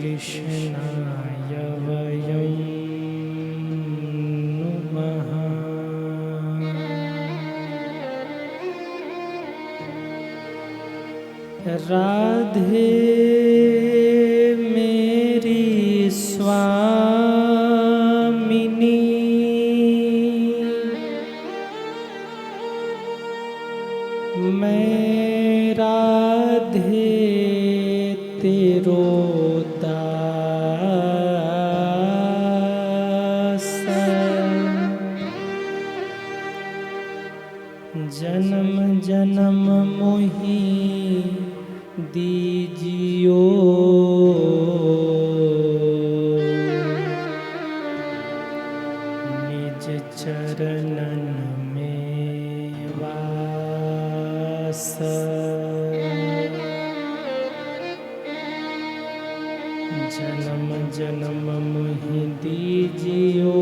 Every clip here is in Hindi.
कृष्णाय वयं नुमः। राधे मेरी स्वामिनी, मैं राधे तेरो दास। जन्म जन्म मोहि दीजियो, निज चरणन में वास। जन्म जन्म मोहि दीजियो,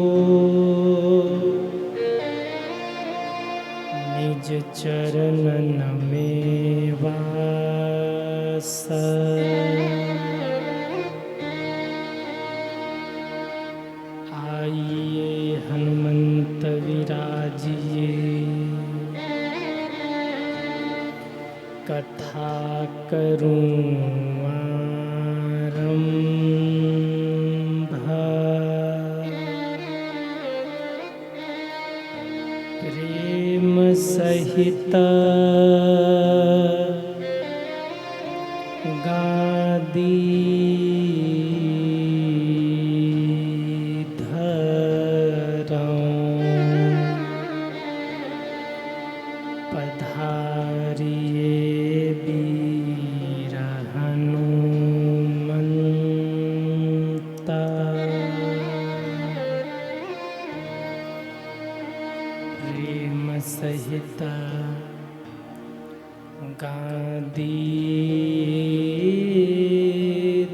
निज चरणन में वास। आइए हनुमंत विराजिए, कथा करूं आरंभ। प्रेम सहित गादी पधारिए वीर हनुमंत। प्रेम सहित गादी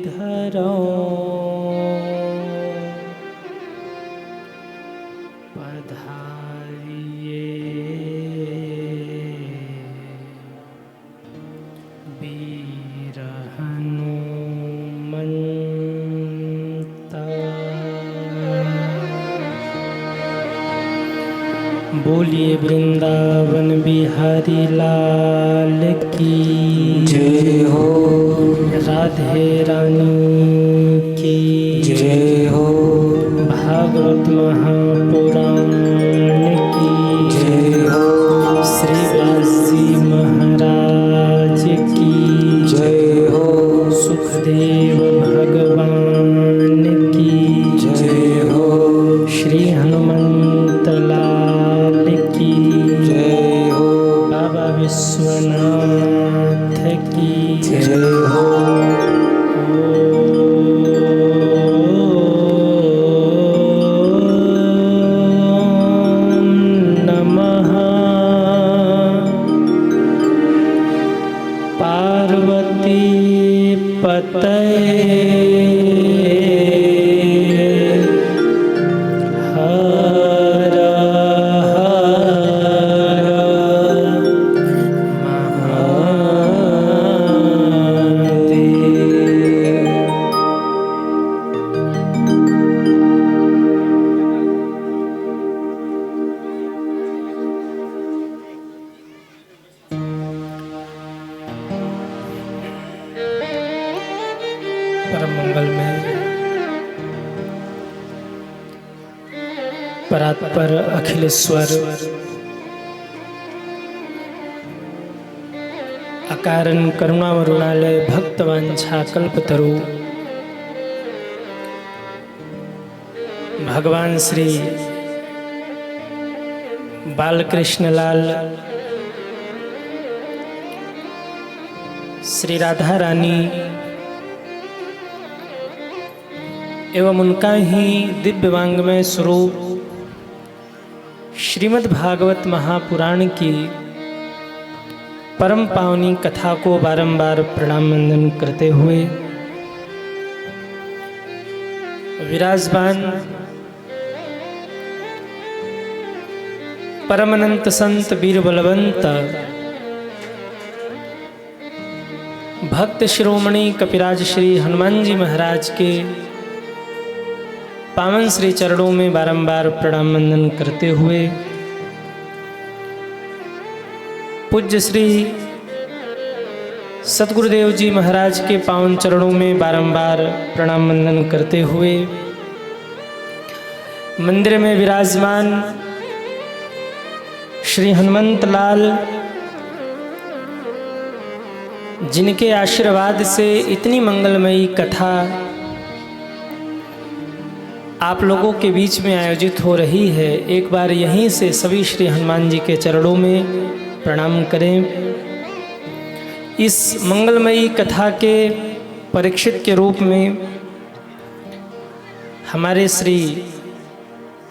धरो, पधारिए वीर हनुमंत। बोलिए वृंदावन बिहारी लाल की जय हो। राधे रानी की जय हो। भागवत महापुराण की जय हो। श्री वासी महाराज की जय हो। सुखदेव भगवान की जय हो। श्री हनुमंत लाल की जय हो। बाबा विश्वनाथ की जय हो। पार्वती पतये हर हर महादेव। परम मंगल में परात्पर अखिलेश्वर अकारण करुणावरुणालय भक्तवांछा कल्पतरु भगवान श्री बालकृष्ण लाल श्री राधा रानी एवं उनका ही दिव्यवांगमय स्वरूप श्रीमद् भागवत महापुराण की परम पावनी कथा को बारंबार प्रणाम वंदन करते हुए विराजमान परमानंद संत वीर बलवंत भक्त शिरोमणि कपिराज श्री हनुमान जी महाराज के पावन श्री चरणों में बारंबार प्रणाम वंदन करते हुए पूज्य श्री सतगुरुदेव जी महाराज के पावन चरणों में बारंबार प्रणाम वंदन करते हुए मंदिर में विराजमान श्री हनुमंत लाल, जिनके आशीर्वाद से इतनी मंगलमयी कथा आप लोगों के बीच में आयोजित हो रही है, एक बार यहीं से सभी श्री हनुमान जी के चरणों में प्रणाम करें। इस मंगलमयी कथा के परीक्षित के रूप में हमारे श्री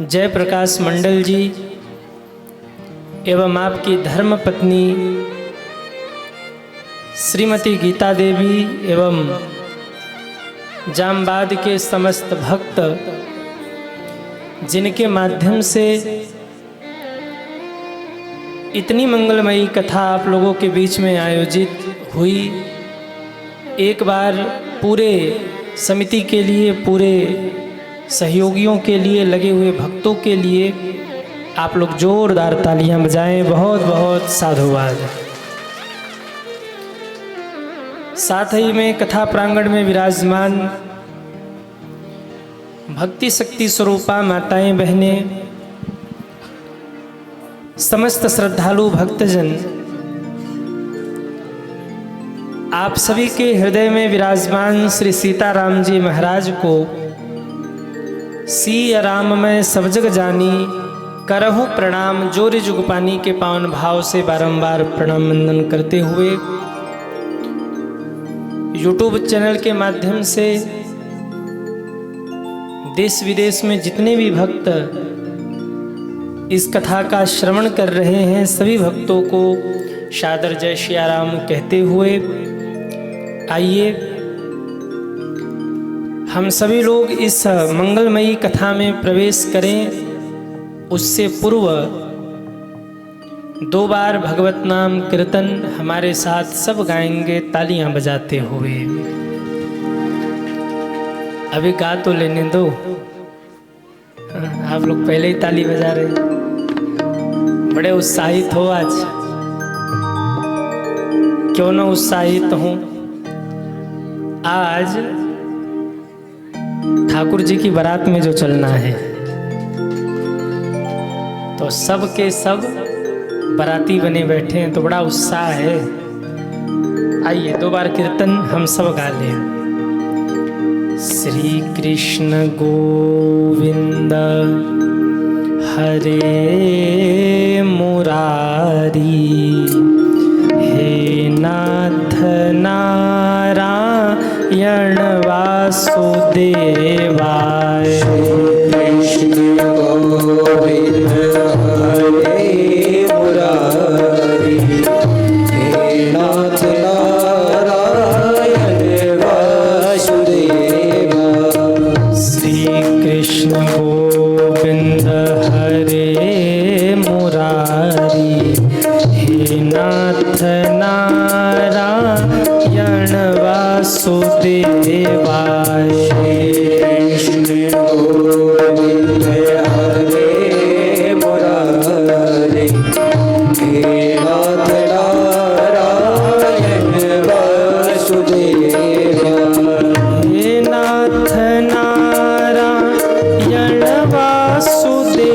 जयप्रकाश मंडल जी एवं आपकी धर्म पत्नी श्रीमती गीता देवी एवं जामबाद के समस्त भक्त, जिनके माध्यम से इतनी मंगलमयी कथा आप लोगों के बीच में आयोजित हुई, एक बार पूरे समिति के लिए, पूरे सहयोगियों के लिए, लगे हुए भक्तों के लिए आप लोग जोरदार तालियां बजाएं। बहुत बहुत साधुवाद। साथ ही में कथा प्रांगण में विराजमान भक्ति शक्ति स्वरूपा माताएं बहनें, समस्त श्रद्धालु भक्तजन, आप सभी के हृदय में विराजमान श्री सीताराम जी महाराज को सिया राम में सब जग जानी, करहु प्रणाम जोरि जुग पानी के पावन भाव से बारंबार प्रणाम वंदन करते हुए यूट्यूब चैनल के माध्यम से देश विदेश में जितने भी भक्त इस कथा का श्रवण कर रहे हैं, सभी भक्तों को सादर जय सिया राम कहते हुए आइए हम सभी लोग इस मंगलमयी कथा में प्रवेश करें। उससे पूर्व 2 बार भगवत नाम कीर्तन हमारे साथ सब गाएंगे तालियां बजाते हुए। अभी गा तो लेने दो, आप लोग पहले ही ताली बजा रहे, बड़े उत्साहित हो आज। क्यों ना उत्साहित हूं, आज ठाकुर जी की बारात में जो चलना है तो सब के सब बाराती बने बैठे हैं, तो बड़ा उत्साह है। आइए 2 बार कीर्तन हम सब गा लें। श्री कृष्ण गोविंद हरे मुरारी, हे नाथ नारायण वासुदेवाय। कृष्ण गोविंद हरे मुरारी, हे नाथ नारायण वासुदेवा। श्री कृष्ण गोविंद हरे मुरारी, हे नाथ नारायण वासुदेवाय। कृष्ण गोविंद हरे मुरारी, हे नाथ नारायण वासुदेवा। हे नाथ नारायण वासुदेवाय।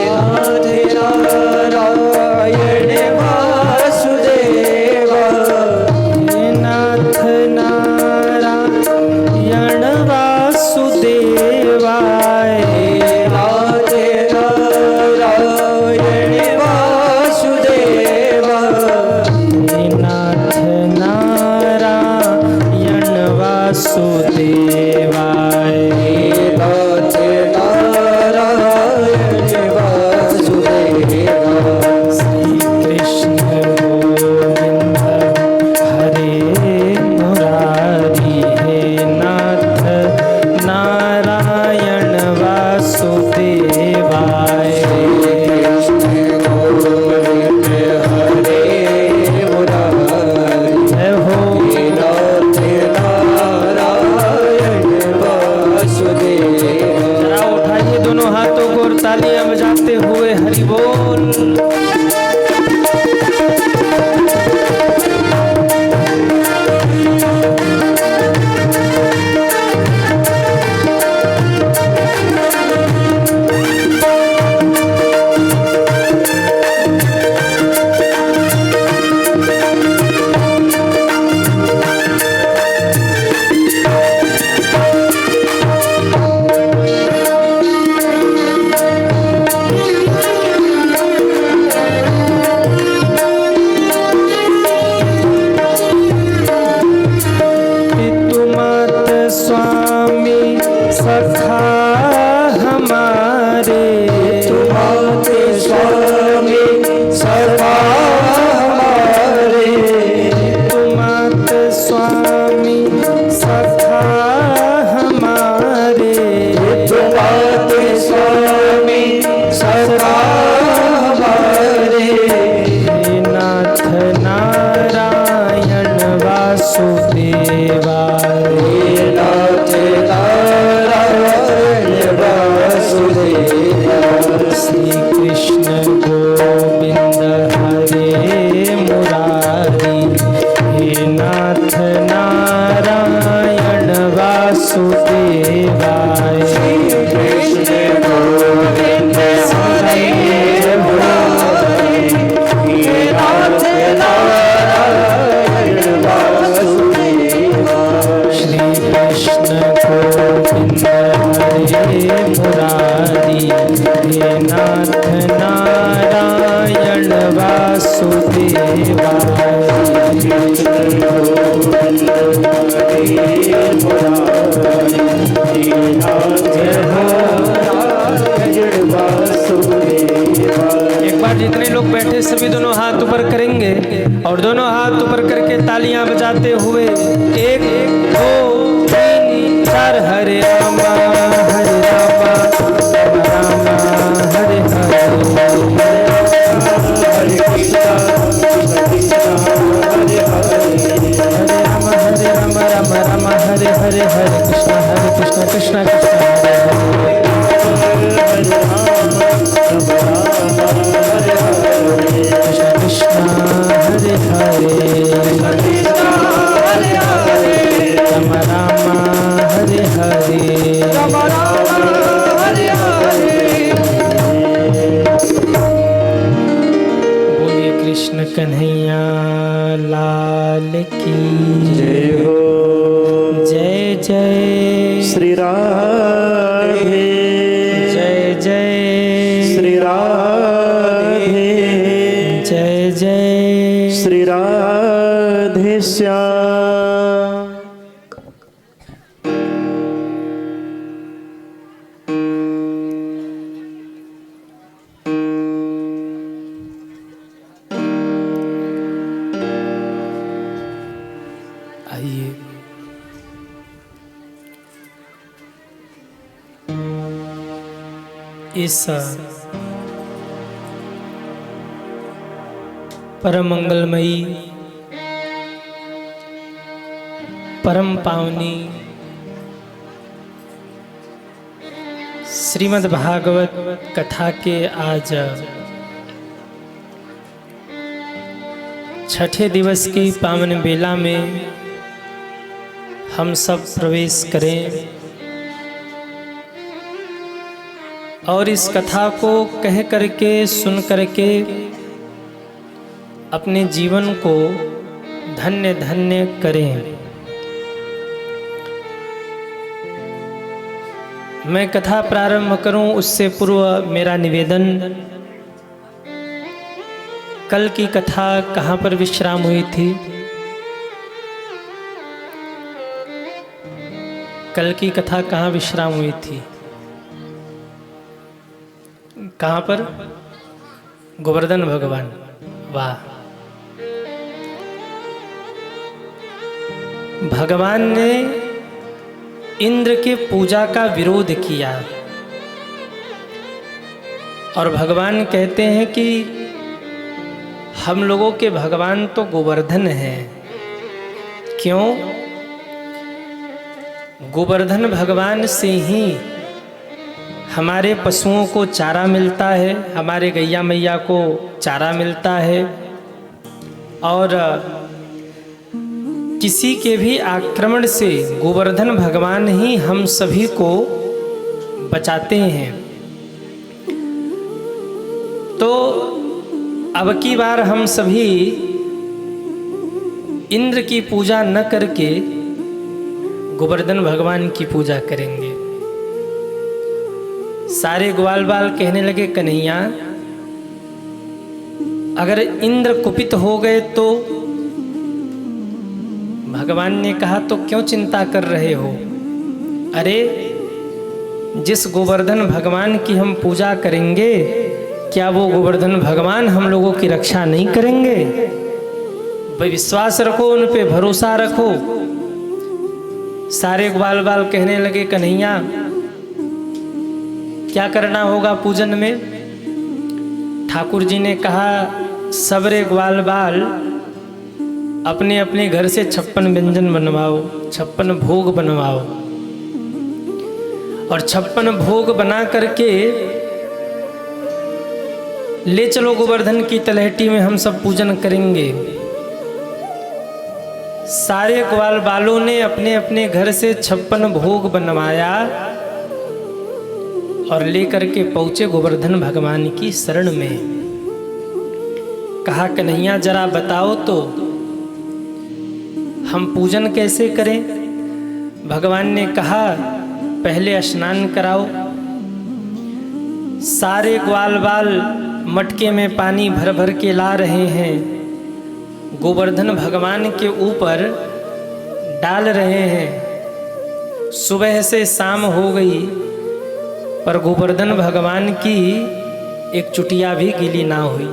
नाथ नारायण वासुदेवा। हे नाथ नारायण स्वामी सखा हमारे, तुम्हारे स्वामी सखा हमारे, हे नाथ नारायण वासुदेवा, हे नाथ नारायण वासुदेवा, श्री कृष्ण गोविंद हरे मुरारी, हे नाथ नारायण वासुदेवा, कृष्ण गोविंद हरे मुरारी, हे नाथ नारायण वासुदेवा, श्री कृष्ण गोविंद हरे मुरारी, हे नाथ नारायण वासुदेवा, एक बार जितने लोग बैठे सभी दोनों हाथ ऊपर करेंगे और दोनों हाथ ऊपर करके तालियां बजाते हुए 1 2 3 4 हरे रामा हरे रामा रामा हरे हरे, हरे कृष्णा हरे हरे, हरे राम राम राम हरे हरे, हरे कृष्ण कृष्ण कृष्ण हरे हरे, कृष्ण कृष्ण हरे हरे, राम राम हरे हरे, बोलिए कृष्ण कन्हैया लाल की जय हो जय जय श्री राधे, जय जय श्री राधे, जय जय श्री राधे श्याम। आइए इस परम मंगलमयी परम पावनी श्रीमद् भागवत कथा के आज छठे दिवस की पावन बेला में हम सब प्रवेश करें और इस कथा को कह करके सुन करके अपने जीवन को धन्य धन्य करें। मैं कथा प्रारंभ करूं उससे पूर्व मेरा निवेदन, कल की कथा कहाँ पर विश्राम हुई थी? कल की कथा कहाँ विश्राम हुई थी? कहाँ पर? गोवर्धन भगवान। वाह! भगवान ने इंद्र के पूजा का विरोध किया और भगवान कहते हैं कि हम लोगों के भगवान तो गोवर्धन हैं। क्यों? गोवर्धन भगवान से ही हमारे पशुओं को चारा मिलता है, हमारे गैया मैया को चारा मिलता है और किसी के भी आक्रमण से गोवर्धन भगवान ही हम सभी को बचाते हैं। तो अब की बार हम सभी इंद्र की पूजा न करके गोवर्धन भगवान की पूजा करेंगे। सारे ग्वाल बाल कहने लगे, कन्हैया अगर इंद्र कुपित हो गए तो? भगवान ने कहा, तो क्यों चिंता कर रहे हो? अरे जिस गोवर्धन भगवान की हम पूजा करेंगे, क्या वो गोवर्धन भगवान हम लोगों की रक्षा नहीं करेंगे? भाई विश्वास रखो, उन पे भरोसा रखो। सारे ग्वाल बाल कहने लगे, कन्हैया क्या करना होगा पूजन में? ठाकुर जी ने कहा, सबरे ग्वाल बाल अपने अपने घर से 56 व्यंजन बनवाओ, 56 भोग बनवाओ, और 56 भोग बना करके ले चलो गोवर्धन की तलहटी में, हम सब पूजन करेंगे। सारे ग्वाल बालों ने अपने अपने घर से 56 भोग बनवाया और लेकर के पहुंचे गोवर्धन भगवान की शरण में। कहा, कन्हैया जरा बताओ तो हम पूजन कैसे करें? भगवान ने कहा, पहले स्नान कराओ। सारे ग्वाल बाल मटके में पानी भर भर के ला रहे हैं, गोवर्धन भगवान के ऊपर डाल रहे हैं। सुबह से शाम हो गई पर गोवर्धन भगवान की एक चुटिया भी गीली ना हुई,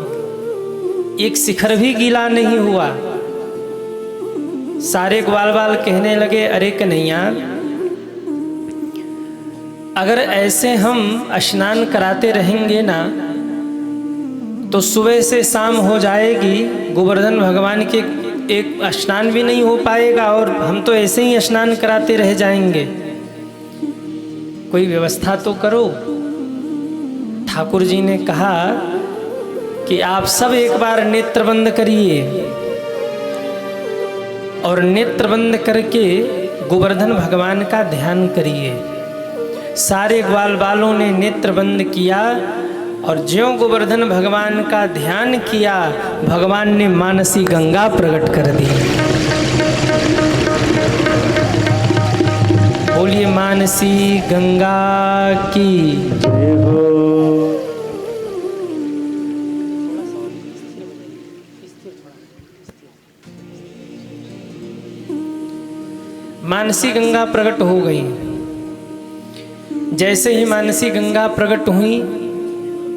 एक शिखर भी गीला नहीं हुआ। सारे ग्वाल बाल कहने लगे, अरे कन्हैया, अगर ऐसे हम स्नान कराते रहेंगे ना तो सुबह से शाम हो जाएगी, गोवर्धन भगवान के एक स्नान भी नहीं हो पाएगा और हम तो ऐसे ही स्नान कराते रह जाएंगे। कोई व्यवस्था तो करो। ठाकुर जी ने कहा कि आप सब एक बार नेत्र बंद करिए, और नेत्र बंद करके गोवर्धन भगवान का ध्यान करिए। सारे ग्वाल बालों ने नेत्र बंद किया और ज्यों गोवर्धन भगवान का ध्यान किया, भगवान ने मानसी गंगा प्रकट कर दी। बोलिए मानसी गंगा की जय हो। मानसी गंगा प्रकट हो गई। जैसे ही मानसी गंगा प्रकट हुई,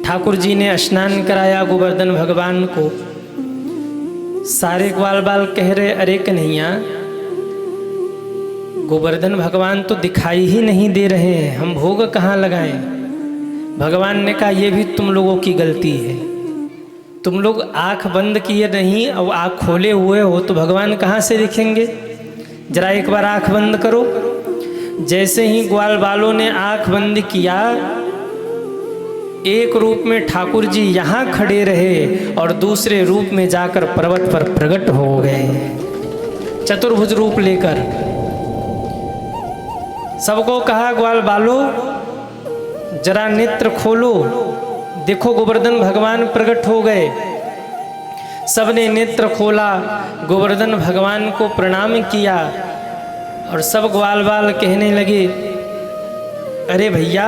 ठाकुर जी ने स्नान कराया गोवर्धन भगवान को। सारे ग्वाल बाल कह रहे, अरे कन्हैया, गोवर्धन भगवान तो दिखाई ही नहीं दे रहे हैं, हम भोग कहाँ लगाएं? भगवान ने कहा, ये भी तुम लोगों की गलती है। तुम लोग आंख बंद किए नहीं और आंख खोले हुए हो तो भगवान कहाँ से दिखेंगे? जरा एक बार आंख बंद करो। जैसे ही ग्वाल बालों ने आंख बंद किया, एक रूप में ठाकुर जी यहाँ खड़े रहे और दूसरे रूप में जाकर पर्वत पर प्रकट हो गए, चतुर्भुज रूप लेकर। सबको कहा, ग्वाल बालो जरा नेत्र खोलो, देखो गोवर्धन भगवान प्रकट हो गए। सबने नेत्र खोला, गोवर्धन भगवान को प्रणाम किया और सब ग्वाल बाल कहने लगे, अरे भैया,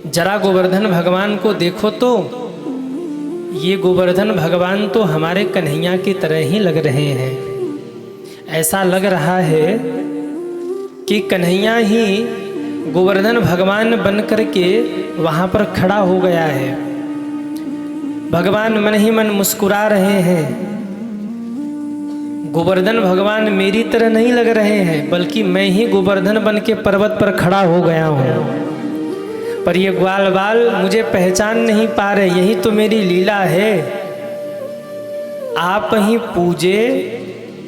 जरा गोवर्धन भगवान को देखो तो, ये गोवर्धन भगवान तो हमारे कन्हैया की तरह ही लग रहे हैं। ऐसा लग रहा है कि कन्हैया ही गोवर्धन भगवान बन करके वहाँ पर खड़ा हो गया है। भगवान मन ही मन मुस्कुरा रहे हैं। गोवर्धन भगवान मेरी तरह नहीं लग रहे हैं, बल्कि मैं ही गोवर्धन बन के पर्वत पर खड़ा हो गया हूँ। पर ये ग्वाल बाल मुझे पहचान नहीं पा रहे, यही तो मेरी लीला है। आप ही पूजे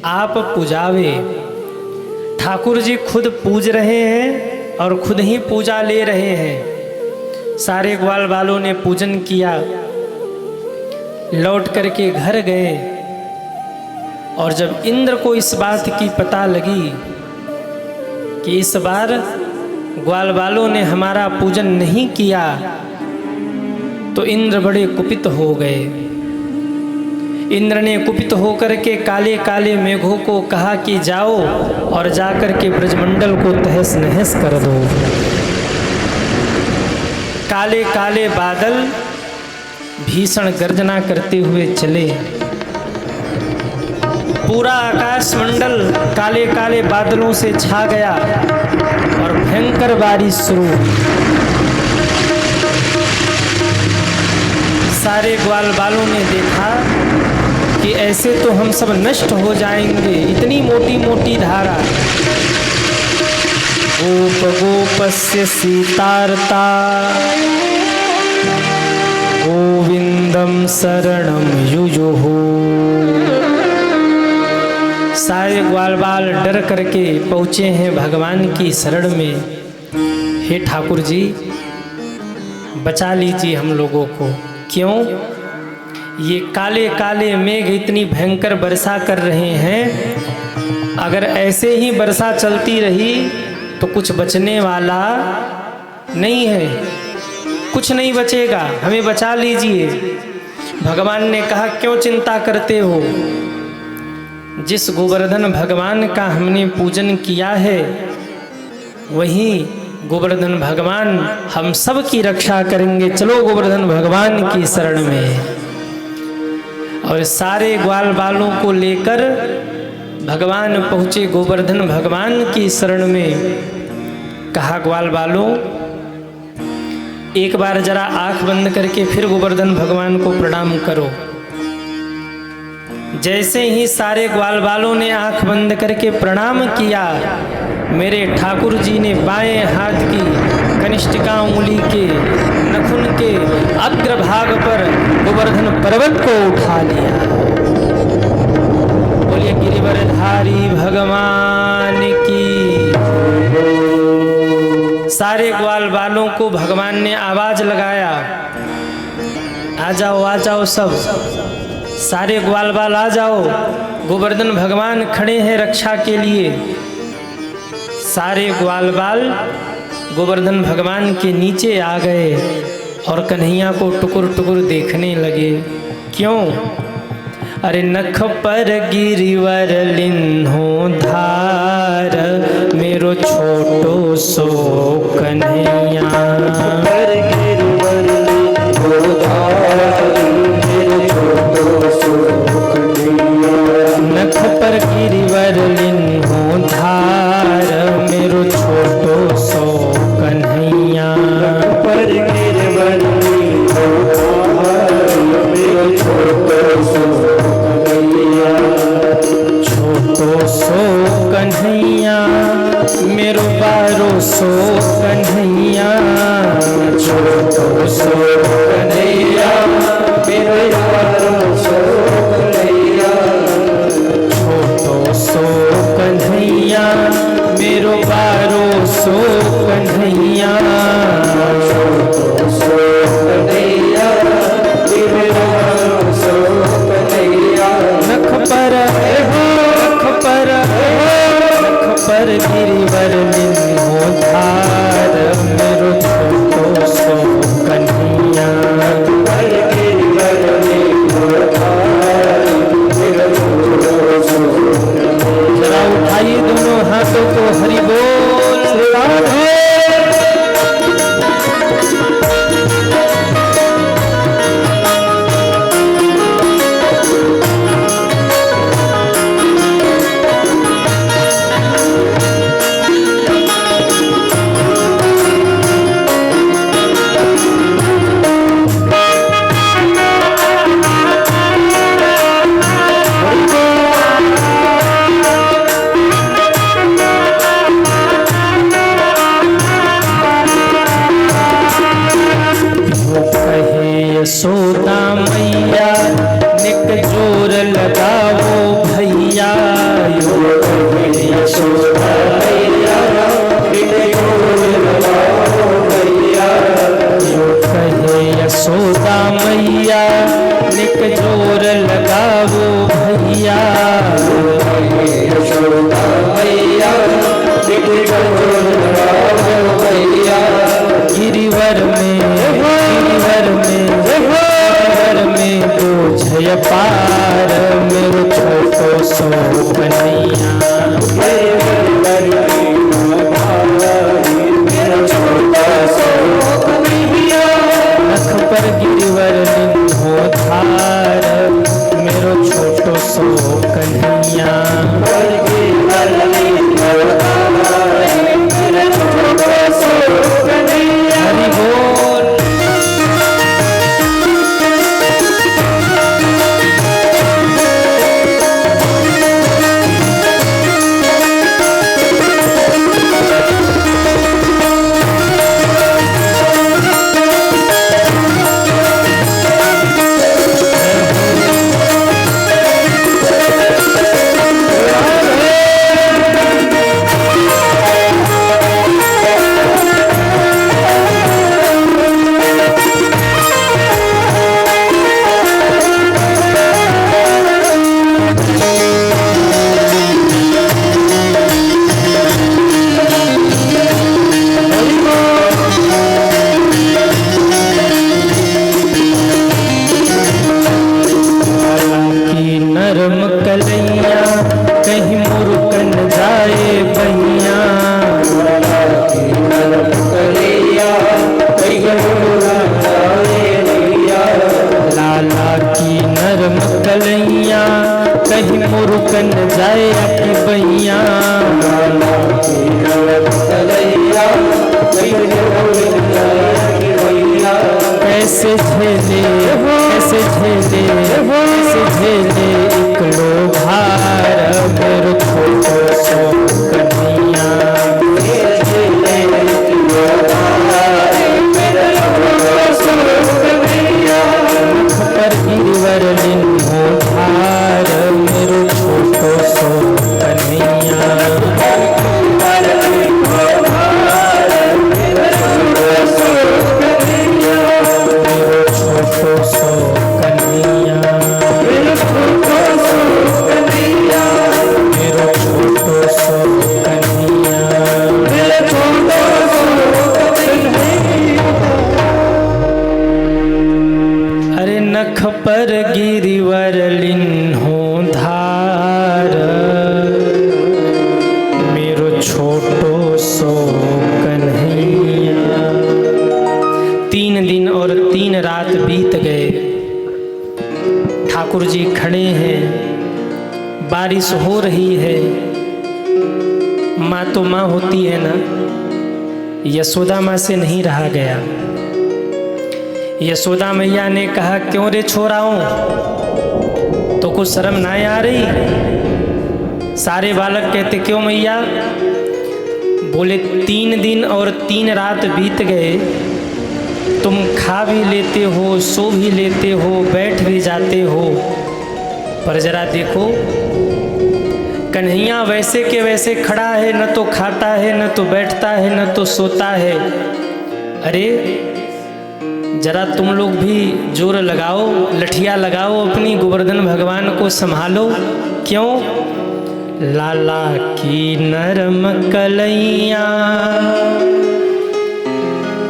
आप पुजावे। ठाकुर जी खुद पूज रहे हैं और खुद ही पूजा ले रहे हैं। सारे ग्वाल बालों ने पूजन किया, लौट करके घर गए। और जब इंद्र को इस बात की पता लगी कि इस बार ग्वाल बालों ने हमारा पूजन नहीं किया, तो इंद्र बड़े कुपित हो गए। इंद्र ने कुपित होकर के काले काले मेघों को कहा कि जाओ और जाकर के ब्रजमंडल को तहस नहस कर दो। काले काले बादल भीषण गर्जना करते हुए चले। पूरा आकाश मंडल काले काले बादलों से छा गया और भयंकर बारिश शुरू। सारे ग्वाल बालों ने देखा कि ऐसे तो हम सब नष्ट हो जाएंगे। इतनी मोटी मोटी धारा, गोप गोपस्य सीतार्ता गोविंदम शरणम युजुः। सारे ग्वाल बाल डर करके पहुँचे हैं भगवान की शरण में। हे ठाकुर जी, बचा लीजिए हम लोगों को। क्यों? ये काले काले मेघ इतनी भयंकर वर्षा कर रहे हैं, अगर ऐसे ही वर्षा चलती रही तो कुछ बचने वाला नहीं है, कुछ नहीं बचेगा, हमें बचा लीजिए। भगवान ने कहा क्यों चिंता करते हो? जिस गोवर्धन भगवान का हमने पूजन किया है वही गोवर्धन भगवान हम सब की रक्षा करेंगे। चलो गोवर्धन भगवान की शरण में। और सारे ग्वाल बालों को लेकर भगवान पहुँचे गोवर्धन भगवान की शरण में। कहा ग्वाल बालों, एक बार जरा आंख बंद करके फिर गोवर्धन भगवान को प्रणाम करो। जैसे ही सारे ग्वाल बालों ने आंख बंद करके प्रणाम किया, मेरे ठाकुर जी ने बाएं हाथ की कनिष्ठिका उंगली के नखुन के अग्रभाग पर गोवर्धन पर्वत को उठा लिया। बोलिए गिरिवरधारी भगवान की। सारे ग्वाल बालों को भगवान ने आवाज लगाया, आ जाओ सब, सारे ग्वाल बाल आ जाओ, गोवर्धन भगवान खड़े हैं रक्षा के लिए। सारे ग्वाल बाल गोवर्धन भगवान के नीचे आ गए और कन्हैया को टुकुर टुकुर देखने लगे। क्यों? अरे नख पर गिरिवर लिन्हो धार, मेरो छोटो सो कन्हैया। नख पर गिरिवर लिन्हो धार, मेरो छोटो सो कन्हैया। पर गिरवर लिन्हो धार, मेरो छोटो सो कन्हैया। छोटो सो कन्हैया, मेरो बारो सो कन्हैया। छोटो सो कन्हैया, मेरो बारो सो कन्हैया। छोटो सो कन्हैया, मेरो बारो सो कन्हैया। छोटो सो कन्हैया, मेरो बारो सो कन्हैया। नख पर गिरिवर लिन्हो धार, मेरो छोटो सो कन्हैया। पर गिरवर लिन्हो धार, मेरो छोटो सो कन्हैया। जरा उठाइए दोनों हाथों को, हरि बोल राधे। यशोदा मैया निक जोर लगाओ भैया। यशोदा मैया निक जोर लगाओ भैया। कहे यशोदा मैया निक जोर लगाओ भैया। यशोदा मैया निक जोर लगाओ भैया। गिरिवर में बोझ पार, मेरो छोटो सो कन्हैया। नख पर गिरिवर लिन्हो धार, मेरो छोटो सो कन्हैया। हरि बोल। कहीं मुरुकन जाए आकी बहिया, लाला की नव तलैया कहीं डोल जाए भैया। कैसे झेले कैसे झेले कैसे झेले एक लो भार मेरे छोटो सो कन्हैया। पर गिरवर लिन्हो धार मेरो छोटो सो कन्हैया। मेरो छोटो सो कन्हैया, मेरो छोटो सो कन्हैया, मेरो छोटो सो कन्हैया, मेरो छोटो सो कन्हैया। अरे नख पर गिरिवर लिन्हो धार मेरो छोटो सो कन्हैया। 3 दिन और 3 रात बीत गए। ठाकुर जी खड़े हैं, बारिश हो रही है। माँ तो माँ होती है ना, यशोदा माँ से नहीं रहा गया। यशोदा मैया ने कहा क्यों रे छोराओं, तो कुछ शर्म ना आ रही? सारे बालक कहते क्यों मैया? बोले 3 दिन और 3 रात बीत गए, तुम खा भी लेते हो, सो भी लेते हो, बैठ भी जाते हो, पर जरा देखो कन्हैया वैसे के वैसे खड़ा है, न तो खाता है, न तो बैठता है, न तो सोता है। अरे जरा तुम लोग भी जोर लगाओ, लठिया लगाओ, अपनी गोवर्धन भगवान को संभालो। क्यों? लाला की नरम कलैया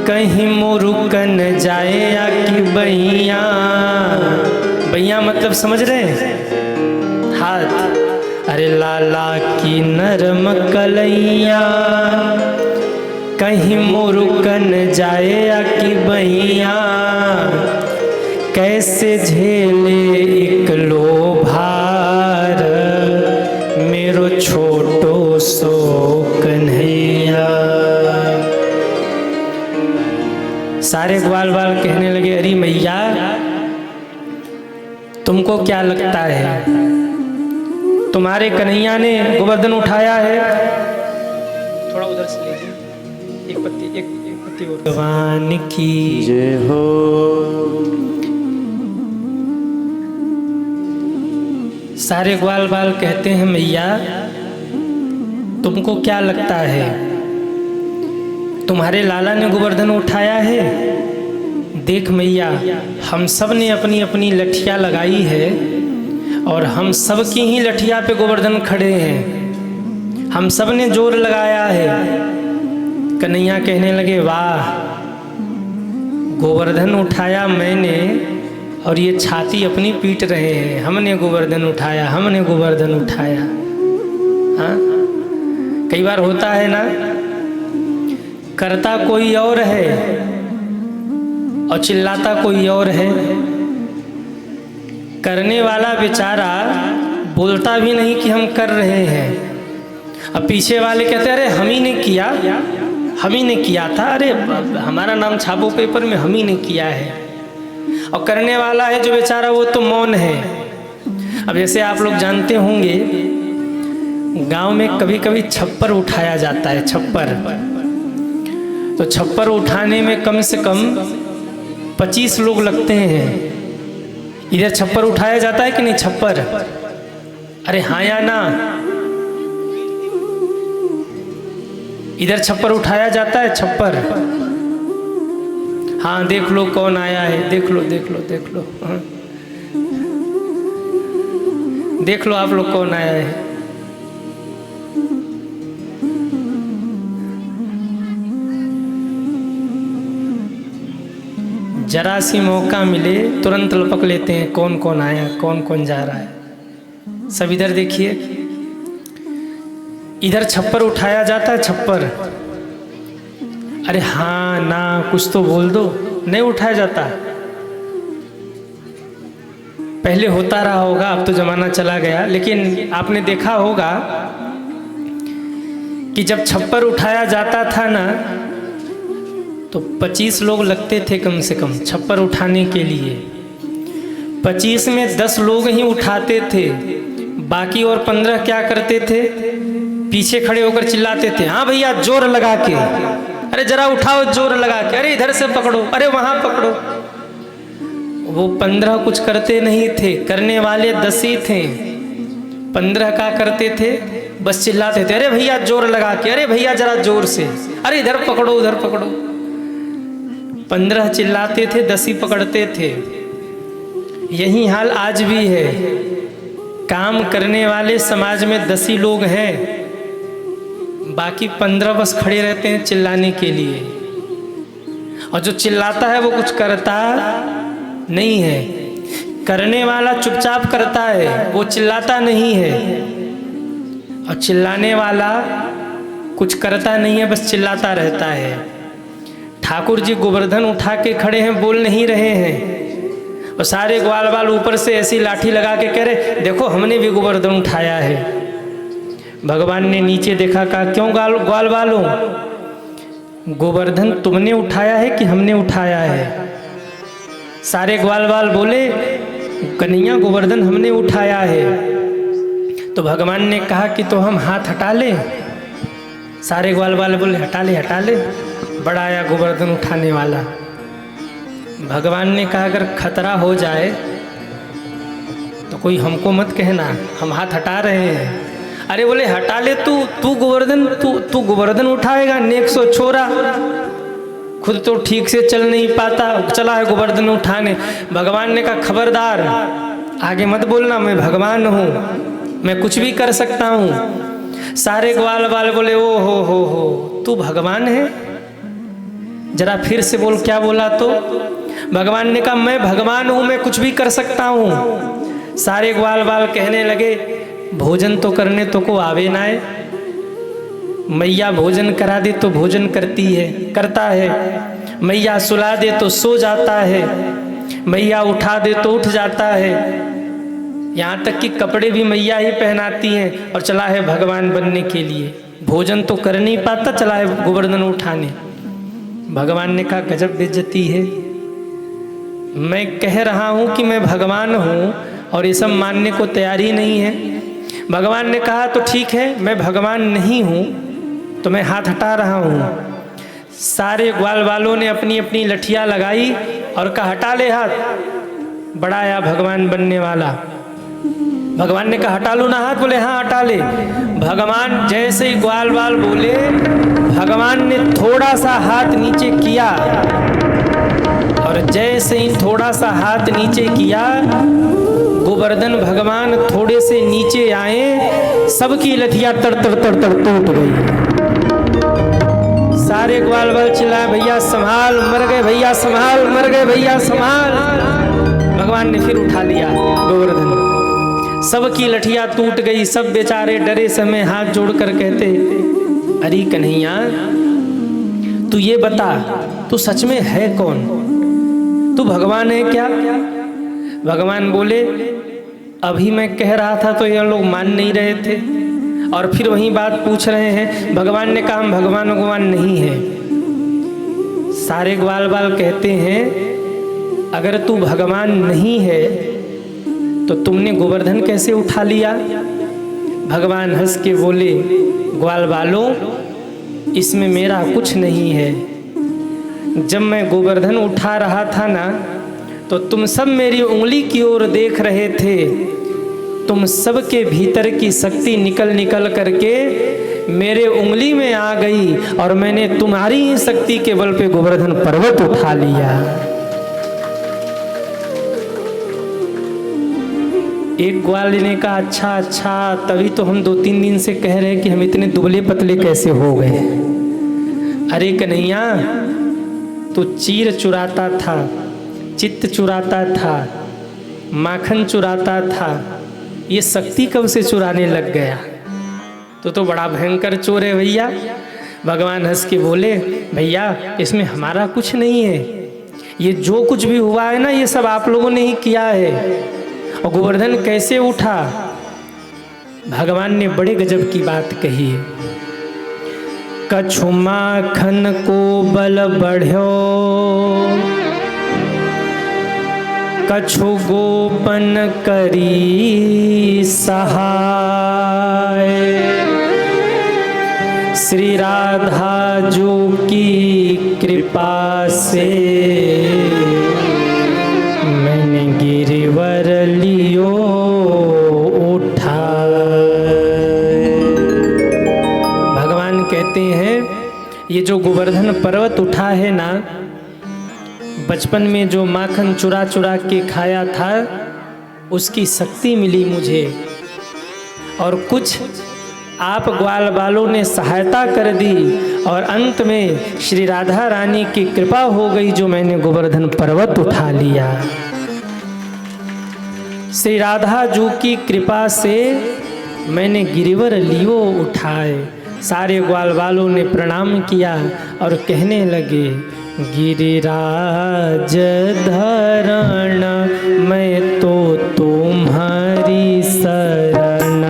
कहीं मुरुकन जाए आकी बहिया। बहिया मतलब समझ रहे हैं? हाथ। अरे लाला की नरम कलैया कहीं मुरुकन जाए आकी बहिया। कैसे झेले एक लो भार मेरो छोटो सो कन्हैया। सारे ग्वाल बाल कहने लगे अरे मैया तुमको क्या लगता है, तुम्हारे कन्हैया ने गोवर्धन उठाया है? थोड़ा उधर से लीजिए, एक पत्ती और। भगवान की जय हो। सारे ग्वाल बाल कहते हैं मैया तुमको क्या लगता है, तुम्हारे लाला ने गोवर्धन उठाया है? देख मैया हम सब ने अपनी अपनी लठिया लगाई है और हम सब की ही लठिया पे गोवर्धन खड़े हैं, हम सब ने जोर लगाया है। कन्हैया कहने लगे वाह, गोवर्धन उठाया मैंने और ये छाती अपनी पीट रहे हैं, हमने गोवर्धन उठाया, हमने गोवर्धन उठाया। हाँ कई बार होता है ना, करता कोई और है और चिल्लाता कोई और है। करने वाला बेचारा बोलता भी नहीं कि हम कर रहे हैं, अब पीछे वाले कहते अरे हम ही ने किया, हम ही ने किया था, अरे हमारा नाम छापो पेपर में, हम ही ने किया है। और करने वाला है जो बेचारा वो तो मौन है। अब जैसे आप लोग जानते होंगे गांव में कभी कभी छप्पर उठाया जाता है, छप्पर। तो छप्पर उठाने में कम से कम 25 लोग लगते हैं। इधर छप्पर उठाया जाता है कि नहीं? छप्पर, अरे हाँ या ना? इधर छप्पर उठाया जाता है, छप्पर। हाँ देख लो कौन आया है, देख लो देख लो देख लो। हाँ देख लो आप लोग कौन आया है। जरा सी मौका मिले तुरंत लपक लेते हैं कौन कौन आया, कौन कौन जा रहा है। सब इधर देखिए, इधर छप्पर उठाया जाता है, छप्पर। अरे हाँ ना कुछ तो बोल दो, नहीं उठाया जाता। पहले होता रहा होगा, अब तो ज़माना चला गया, लेकिन आपने देखा होगा कि जब छप्पर उठाया जाता था ना तो 25 लोग लगते थे कम से कम छप्पर उठाने के लिए। 25 में 10 लोग ही उठाते थे, बाकी और 15 क्या करते थे, पीछे खड़े होकर चिल्लाते थे, हाँ भैया जोर लगा के, अरे जरा उठाओ जोर लगा के, अरे इधर से पकड़ो, अरे वहाँ पकड़ो। वो 15 कुछ करते नहीं थे, करने वाले 10 ही थे। 15 क्या करते थे, बस चिल्लाते थे, अरे भैया जोर लगा के, अरे भैया जरा जोर से, अरे इधर पकड़ो उधर पकड़ो। 15 चिल्लाते थे, 10 ही पकड़ते थे। यही हाल आज भी है। काम करने वाले समाज में 10 ही लोग हैं, बाकी 15 बस खड़े रहते हैं चिल्लाने के लिए। और जो चिल्लाता है वो कुछ करता नहीं है। करने वाला चुपचाप करता है, वो चिल्लाता नहीं है। और चिल्लाने वाला कुछ करता नहीं है, बस चिल्लाता रहता है। ठाकुर जी गोवर्धन उठा के खड़े हैं, बोल नहीं रहे हैं, और सारे ग्वाल बाल ऊपर से ऐसी लाठी लगा के कह रहे, देखो हमने भी गोवर्धन उठाया है। भगवान ने नीचे देखा, कहा क्यों ग्वाल बालों, गोवर्धन तुमने उठाया है कि हमने उठाया है? सारे ग्वाल बाल बोले, कन्हैया गोवर्धन हमने उठाया है। तो भगवान ने कहा कि तो हम हाथ हटा लें? सारे ग्वाल बाल बोले हटा ले हटा ले, बड़ा आया गोवर्धन उठाने वाला। भगवान ने कहा अगर खतरा हो जाए तो कोई हमको मत कहना, हम हाथ हटा रहे हैं। अरे बोले हटा ले तू गोवर्धन, तू गोवर्धन उठाएगा, नेक सो छोरा, खुद तो ठीक से चल नहीं पाता, चला है गोवर्धन उठाने। भगवान ने कहा खबरदार, आगे मत बोलना, मैं भगवान हूँ, मैं कुछ भी कर सकता हूँ। सारे ग्वाल बाल बोले ओ हो, तू भगवान है? जरा फिर से बोल, क्या बोला? तो भगवान ने कहा मैं भगवान हूँ, मैं कुछ भी कर सकता हूँ। सारे ग्वाल बाल कहने लगे, भोजन तो करने तो को आवे ना है, मैया भोजन करा दे तो भोजन करता है, मैया सुला दे तो सो जाता है, मैया उठा दे तो उठ जाता है, यहाँ तक कि कपड़े भी मैया ही पहनाती हैं, और चला है भगवान बनने के लिए। भोजन तो कर नहीं पाता, चला है गोवर्धन उठाने। भगवान ने कहा गजब बेइज्जती है, मैं कह रहा हूँ कि मैं भगवान हूँ और ये सब मानने को तैयार ही नहीं है। भगवान ने कहा तो ठीक है, मैं भगवान नहीं हूँ तो मैं हाथ हटा रहा हूँ। सारे ग्वाल वालों ने अपनी अपनी लठियाँ लगाई और कहा हटा ले हाथ। बड़ा आया भगवान बनने वाला। भगवान ने कहा हटा लो ना हाथ, बोले हाँ हटा ले। भगवान जैसे ही ग्वाल बाल बोले, भगवान ने थोड़ा सा हाथ नीचे किया, और जैसे ही थोड़ा सा हाथ नीचे किया, गोवर्धन भगवान थोड़े से नीचे आए, सबकी लठियाँ तर तर तर तर टूट गई। सारे ग्वाल बाल चिल्लाए भैया संभाल, मर गए भैया संभाल, मर गए भैया संभाल। भगवान ने फिर उठा लिया गोवर्धन, सबकी लठियाँ टूट गई। सब बेचारे डरे समय हाथ जोड़कर कहते, अरे कन्हैया तू ये बता, तू सच में है कौन? तू भगवान है क्या? भगवान बोले अभी मैं कह रहा था तो ये लोग मान नहीं रहे थे, और फिर वही बात पूछ रहे हैं। भगवान ने कहा हम भगवान नहीं है। सारे ग्वाल बाल कहते हैं अगर तू भगवान नहीं है तो तुमने गोवर्धन कैसे उठा लिया? भगवान हंस के बोले ग्वाल बालों, इसमें मेरा कुछ नहीं है। जब मैं गोवर्धन उठा रहा था ना, तो तुम सब मेरी उंगली की ओर देख रहे थे। तुम सबके भीतर की शक्ति निकल निकल करके मेरे उंगली में आ गई, और मैंने तुम्हारी ही शक्ति के बल पे गोवर्धन पर्वत उठा लिया। एक ग्वाल ने कहा अच्छा, तभी तो हम 2-3 दिन से कह रहे हैं कि हम इतने दुबले पतले कैसे हो गए। अरे कन्हैया तू चीर चुराता था, चित्त चुराता था, माखन चुराता था, ये शक्ति कब से चुराने लग गया? तो बड़ा भयंकर चोर है भैया। भगवान हंस के बोले भैया इसमें हमारा कुछ नहीं है, ये जो कुछ भी हुआ है ना, ये सब आप लोगों ने ही किया है। और गोवर्धन कैसे उठा? भगवान ने बड़े गजब की बात कही है। कछु माखन को बल बढ़्यो, कछु गोपन करी सहाय। श्री राधा जो की कृपा से मैंने गिरिवर लियो उठा। भगवान कहते हैं ये जो गोवर्धन पर्वत उठा है ना, बचपन में जो माखन चुरा चुरा के खाया था उसकी शक्ति मिली मुझे, और कुछ आप ग्वाल बालों ने सहायता कर दी, और अंत में श्री राधा रानी की कृपा हो गई जो मैंने गोवर्धन पर्वत उठा लिया। श्री राधा जी की कृपा से मैंने गिरिवर लियो उठाए। सारे ग्वाल बालों ने प्रणाम किया और कहने लगे, गिरिराज धरण मैं तो तुम्हारी शरण।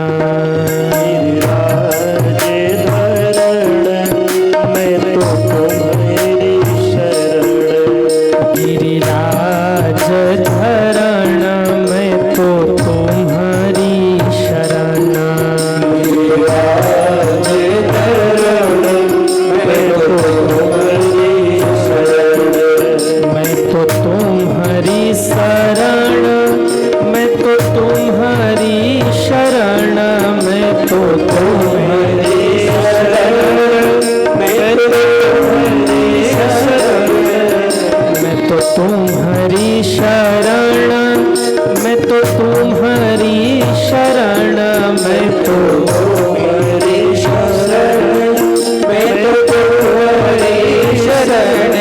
गिरिराज धरण मैं तो तुम्हारी शरण। मैं तो तुम्हारी शरण, मैं तो तुम्हारी शरण, मैं तो तुम्हारी मैं तो तुम्हारी शरण, मैं तो तुम्हारी शरण, मैं तो तुम्हारी शरण, मैं तो तुम्हारी शरण।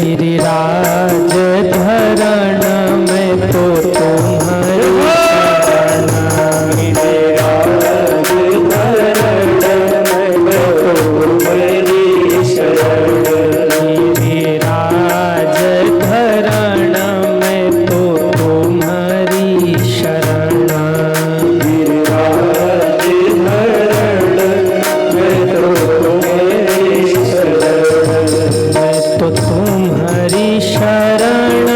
गिरिराज धरण मैं तो तुम्हारी शरण। गिरिराज धरण मैं तो तुम्हारी शरण। गिरिराज धरण मैं तो तुम्हारी शरण। गिरिराज धरण मैं तो तुम्हारी शरण। मैं तो तुम्हारी शरण,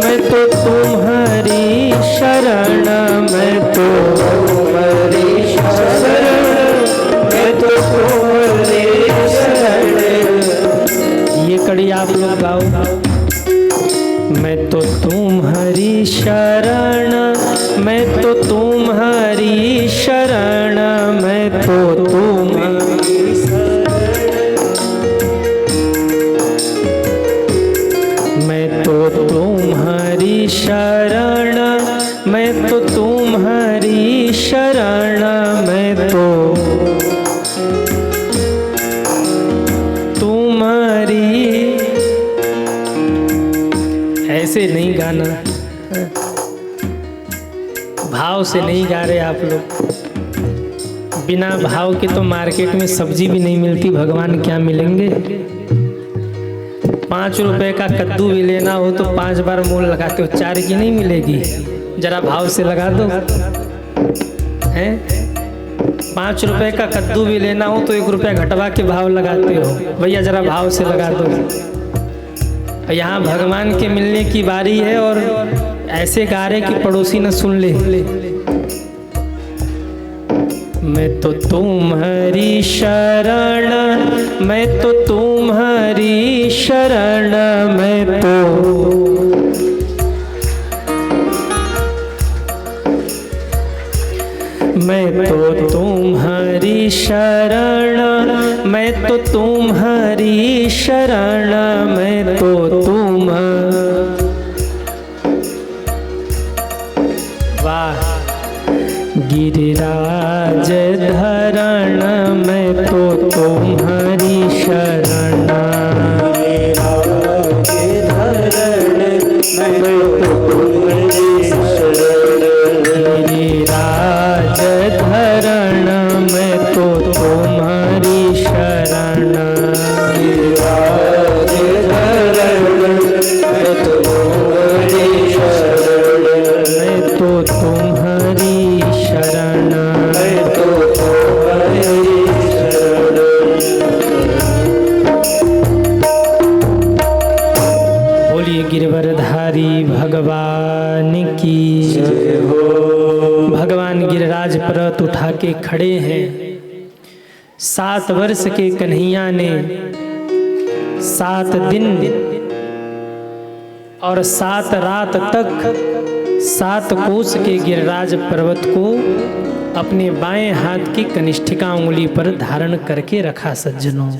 मैं तो तुम्हारी शरण, मैं तो तुम्हारी शरण, मैं तो तुम्हारी शरण। ये कड़ी आप लोग गाओ। मैं तो तुम्हारी शरण, मैं तो तुम्हारी शरण, मैं तो तुम्हारी मैं तो तुम्हारी शरण, मैं तो तुम्हारी शरण, मैं तो तुम्हारी। ऐसे नहीं गाना, भाव से नहीं गा रहे आप लोग। बिना भाव के तो मार्केट में सब्जी भी नहीं मिलती, भगवान क्या मिलेंगे। 5 रुपए का कद्दू भी लेना हो तो 5 बार मोल लगाते हो, 4 की नहीं मिलेगी। जरा भाव से लगा दो, हैं? 5 रुपए का कद्दू भी लेना हो तो 1 रुपया घटवा के भाव लगाते हो। भैया जरा भाव से लगा दो। यहाँ भगवान के मिलने की बारी है और ऐसे गा रहे कि पड़ोसी न सुन ले। मैं तो तुम्हारी शरण, मैं तो तुम्हारी शरण, मैं तो मैं तो तुम्हारी शरण, मैं तो तुम्हारी शरण, मैं तो वाह। गिरिराज धरण मैं तो तुम्हारी शरण। गिरिराज धरण मैं तो तुम्हारी शरण। गिरिराज धरण मैं तो तुम्हारी शरण। गिरिराज धरण मैं तो तुम्हारी शरण। मैं तो के खड़े हैं। 7 वर्ष के कन्हैया ने 7 दिन और 7 रात तक 7 कोस के गिरिराज पर्वत को अपने बाएं हाथ की कनिष्ठिका उंगली पर धारण करके रखा। सज्जनों,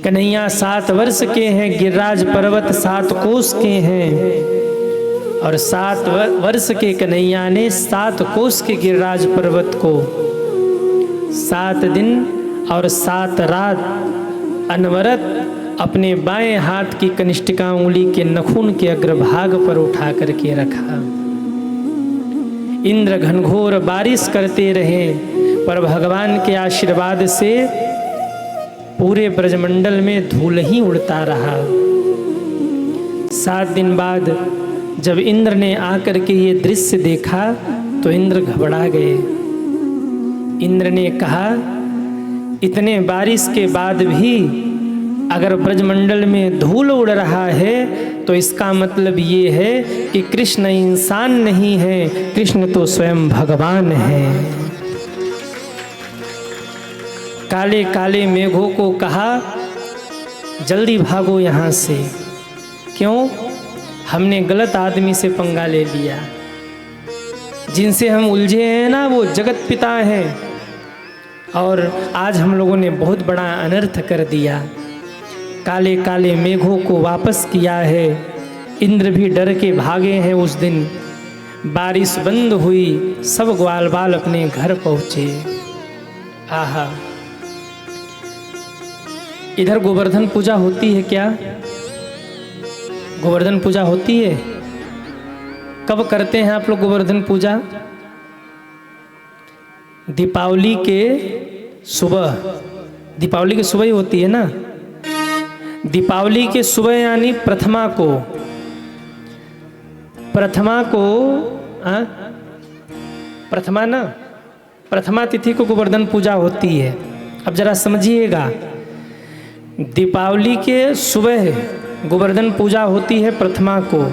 कन्हैया 7 वर्ष के हैं, गिरिराज पर्वत 7 कोस के हैं, और 7 वर्ष के कन्हैया ने 7 कोस के गिरिराज पर्वत को 7 दिन और 7 रात अनवरत अपने बाएं हाथ की कनिष्ठिका उंगली के नखून के अग्रभाग पर उठा करके रखा। इंद्र घनघोर बारिश करते रहे, पर भगवान के आशीर्वाद से पूरे ब्रजमंडल में धूल ही उड़ता रहा। 7 दिन बाद जब इंद्र ने आकर के ये दृश्य देखा तो इंद्र घबरा गए। इंद्र ने कहा, इतने बारिश के बाद भी अगर ब्रजमंडल में धूल उड़ रहा है तो इसका मतलब ये है कि कृष्ण इंसान नहीं है, कृष्ण तो स्वयं भगवान है। काले काले मेघों को कहा, जल्दी भागो यहाँ से। क्यों? हमने गलत आदमी से पंगा ले लिया। जिनसे हम उलझे हैं ना, वो जगत पिता हैं, और आज हम लोगों ने बहुत बड़ा अनर्थ कर दिया। काले काले मेघों को वापस किया है। इंद्र भी डर के भागे हैं। उस दिन बारिश बंद हुई, सब ग्वाल बाल अपने घर पहुँचे। आहा, इधर गोवर्धन पूजा होती है क्या? गोवर्धन पूजा होती है? कब करते हैं आप लोग गोवर्धन पूजा? दीपावली के सुबह। दीपावली के सुबह ही होती है ना? दीपावली के सुबह यानी प्रथमा को प्रथमा तिथि को गोवर्धन पूजा होती है। अब जरा समझिएगा, दीपावली के सुबह गोवर्धन पूजा होती है प्रथमा को।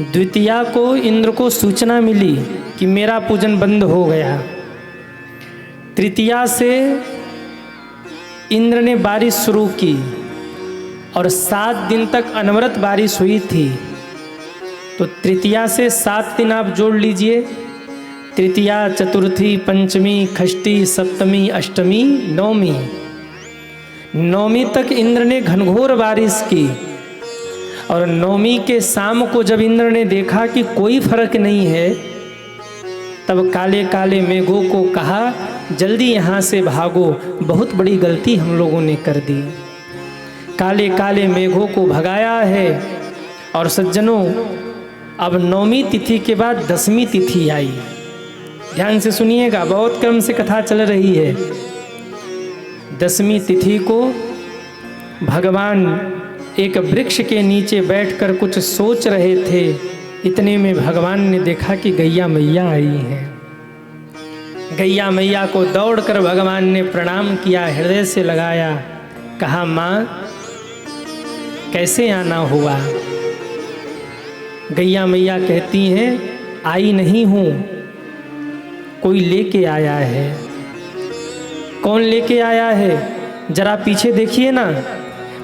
द्वितीया को इंद्र को सूचना मिली कि मेरा पूजन बंद हो गया। तृतीया से इंद्र ने बारिश शुरू की और 7 दिन तक अनवरत बारिश हुई थी। तो तृतीया से 7 दिन आप जोड़ लीजिए। तृतीया, चतुर्थी, पंचमी, षष्ठी, सप्तमी, अष्टमी, नवमी। नवमी तक इंद्र ने घनघोर बारिश की, और नवमी के शाम को जब इंद्र ने देखा कि कोई फर्क नहीं है, तब काले काले मेघों को कहा, जल्दी यहाँ से भागो, बहुत बड़ी गलती हम लोगों ने कर दी। काले काले मेघों को भगाया है। और सज्जनों, अब 9वीं तिथि के बाद 10वीं तिथि आई। ध्यान से सुनिएगा, बहुत क्रम से कथा चल रही है। 10वीं तिथि को भगवान एक वृक्ष के नीचे बैठकर कुछ सोच रहे थे। इतने में भगवान ने देखा कि गैया मैया आई हैं। गैया मैया को दौड़कर भगवान ने प्रणाम किया, हृदय से लगाया, कहा, माँ कैसे आना हुआ? गैया मैया कहती हैं, आई नहीं हूँ, कोई लेके आया है। कौन लेके आया है? जरा पीछे देखिए ना।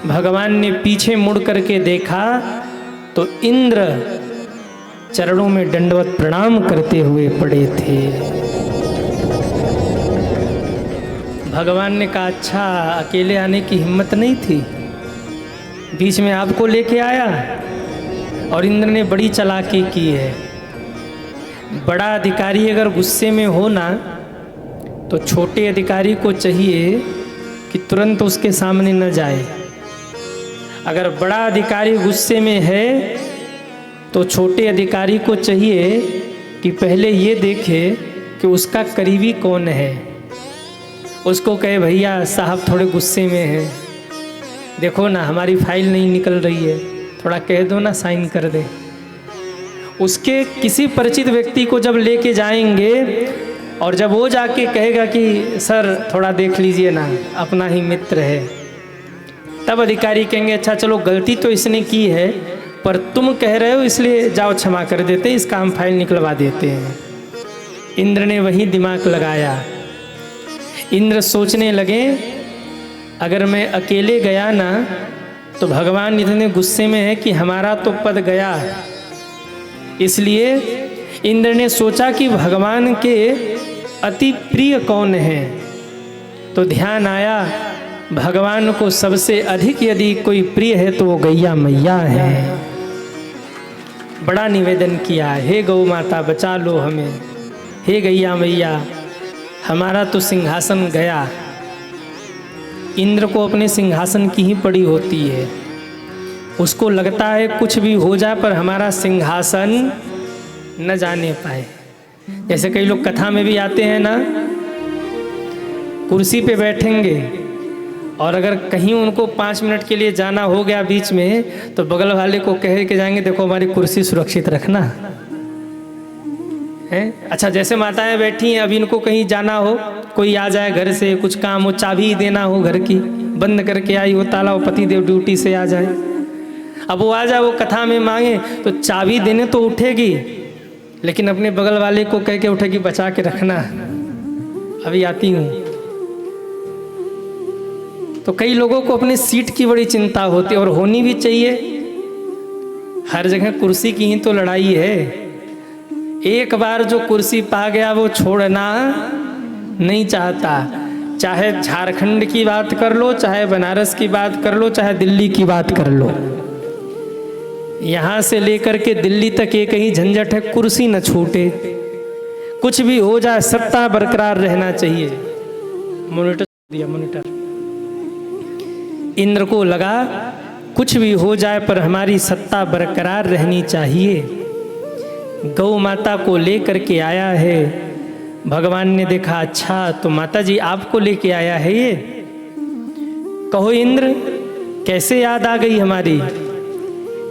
भगवान ने पीछे मुड़ करके देखा तो इंद्र चरणों में दंडवत प्रणाम करते हुए पड़े थे। भगवान ने कहा, अच्छा अकेले आने की हिम्मत नहीं थी, बीच में आपको लेके आया। और इंद्र ने बड़ी चालाकी की है। बड़ा अधिकारी अगर गुस्से में हो ना, तो छोटे अधिकारी को चाहिए कि तुरंत उसके सामने न जाए। अगर बड़ा अधिकारी गुस्से में है तो छोटे अधिकारी को चाहिए कि पहले ये देखे कि उसका करीबी कौन है। उसको कहे, भैया साहब थोड़े गुस्से में हैं, देखो ना हमारी फाइल नहीं निकल रही है, थोड़ा कह दो ना साइन कर दे। उसके किसी परिचित व्यक्ति को जब लेके जाएंगे और जब वो जाके कहेगा कि सर थोड़ा देख लीजिए ना, अपना ही मित्र है, तब अधिकारी कहेंगे, अच्छा चलो गलती तो इसने की है, पर तुम कह रहे हो इसलिए जाओ क्षमा कर देते, इसका हम फाइल निकलवा देते हैं। इंद्र ने वही दिमाग लगाया। इंद्र सोचने लगे अगर मैं अकेले गया ना तो भगवान इतने गुस्से में है कि हमारा तो पद गया। इसलिए इंद्र ने सोचा कि भगवान के अति प्रिय कौन है। तो ध्यान आया भगवान को सबसे अधिक यदि कोई प्रिय है तो वो गैया मैया है। बड़ा निवेदन किया, हे गौ माता बचा लो हमें, हे गैया मैया हमारा तो सिंहासन गया। इंद्र को अपने सिंहासन की ही पड़ी होती है। उसको लगता है कुछ भी हो जाए पर हमारा सिंहासन न जाने पाए। जैसे कई लोग कथा में भी आते हैं ना, कुर्सी पे बैठेंगे और अगर कहीं उनको 5 मिनट के लिए जाना हो गया बीच में तो बगल वाले को कह के जाएंगे देखो हमारी कुर्सी सुरक्षित रखना है। अच्छा जैसे माताएं बैठी हैं, अभी इनको कहीं जाना हो, कोई आ जाए घर से, कुछ काम हो, चाबी देना हो घर की, बंद करके आई हो ताला, वो पति देव ड्यूटी से आ जाए, अब वो आ जाए वो कथा में मांगे तो चाबी देने तो उठेगी लेकिन अपने बगल वाले को कह के उठेगी बचा के रखना, अभी आती हूँ। तो कई लोगों को अपने सीट की बड़ी चिंता होती है और होनी भी चाहिए। हर जगह कुर्सी की ही तो लड़ाई है। एक बार जो कुर्सी पा गया वो छोड़ना नहीं चाहता। चाहे झारखंड की बात कर लो, चाहे बनारस की बात कर लो, चाहे दिल्ली की बात कर लो, यहाँ से लेकर के दिल्ली तक एक ही झंझट है, कुर्सी न छूटे। कुछ भी हो जाए सत्ता बरकरार रहना चाहिए। मॉनिटर दिया, मॉनिटर। इंद्र को लगा कुछ भी हो जाए पर हमारी सत्ता बरकरार रहनी चाहिए। गौ माता को लेकर के आया है। भगवान ने देखा अच्छा तो माता जी आपको लेके आया है ये, कहो इंद्र कैसे याद आ गई हमारी।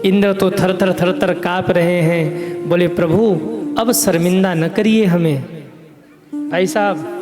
इंद्र तो थर थर काँप रहे हैं। बोले प्रभु अब शर्मिंदा न करिए हमें। भाई साहब